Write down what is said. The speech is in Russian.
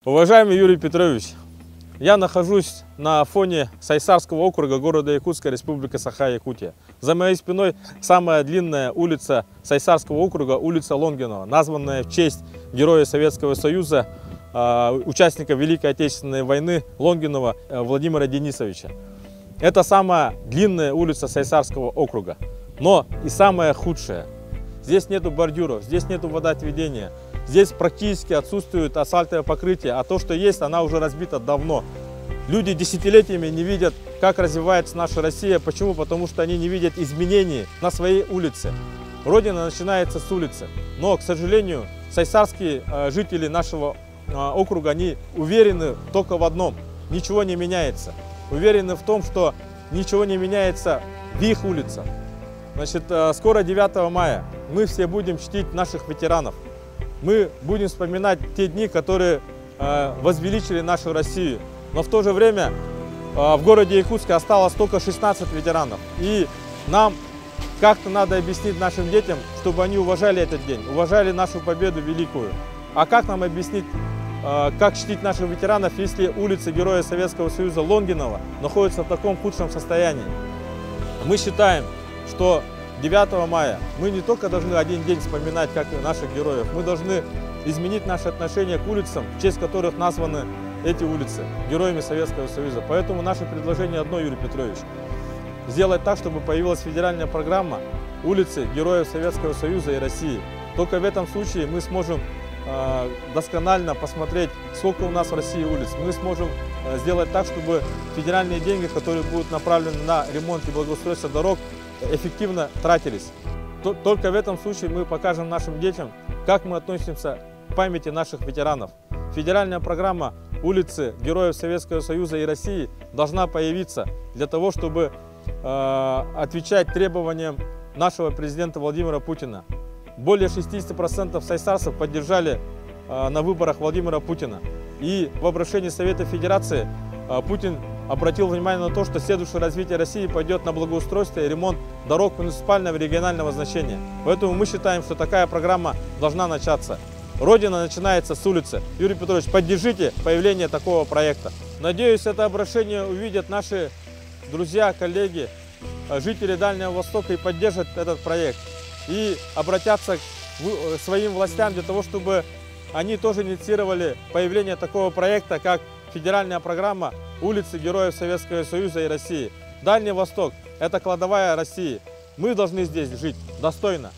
Уважаемый Юрий Петрович, я нахожусь на фоне Сайсарского округа города Якутска, Республика Саха-Якутия. За моей спиной самая длинная улица Сайсарского округа, улица Лонгинова, названная в честь героя Советского Союза, участника Великой Отечественной войны Лонгинова Владимира Денисовича. Это самая длинная улица Сайсарского округа, но и самая худшая. Здесь нету бордюров, здесь нету водоотведения. Здесь практически отсутствует асфальтовое покрытие, а то, что есть, она уже разбита давно. Люди десятилетиями не видят, как развивается наша Россия. Почему? Потому что они не видят изменений на своей улице. Родина начинается с улицы. Но, к сожалению, сайсарские жители нашего округа, они уверены только в одном – ничего не меняется. Уверены в том, что ничего не меняется в их улицах. Значит, скоро 9 мая мы все будем чтить наших ветеранов. Мы будем вспоминать те дни, которые возвеличили нашу Россию. Но в то же время в городе Якутске осталось только 16 ветеранов. И нам как-то надо объяснить нашим детям, чтобы они уважали этот день, уважали нашу победу великую. А как нам объяснить, как чтить наших ветеранов, если улица Героя Советского Союза Лонгинова находится в таком худшем состоянии? Мы считаем, что 9 мая мы не только должны один день вспоминать как наших героев, мы должны изменить наше отношение к улицам, в честь которых названы эти улицы героями Советского Союза. Поэтому наше предложение одно, Юрий Петрович: сделать так, чтобы появилась федеральная программа улицы героев Советского Союза и России. Только в этом случае мы сможем досконально посмотреть, сколько у нас в России улиц. Мы сможем сделать так, чтобы федеральные деньги, которые будут направлены на ремонт и благоустройство дорог, эффективно тратились. Только в этом случае мы покажем нашим детям, как мы относимся к памяти наших ветеранов. Федеральная программа улицы Героев Советского Союза и России должна появиться для того, чтобы отвечать требованиям нашего президента Владимира Путина. Более 60% сайсарцев поддержали на выборах Владимира Путина. И в обращении Совета Федерации Путин обратил внимание на то, что следующее развитие России пойдет на благоустройство и ремонт дорог муниципального и регионального значения. Поэтому мы считаем, что такая программа должна начаться. Родина начинается с улицы. Юрий Петрович, поддержите появление такого проекта. Надеюсь, это обращение увидят наши друзья, коллеги, жители Дальнего Востока и поддержат этот проект. И обратятся к своим властям для того, чтобы они тоже инициировали появление такого проекта, как федеральная программа улицы Героев Советского Союза и России. Дальний Восток – это кладовая России. Мы должны здесь жить достойно.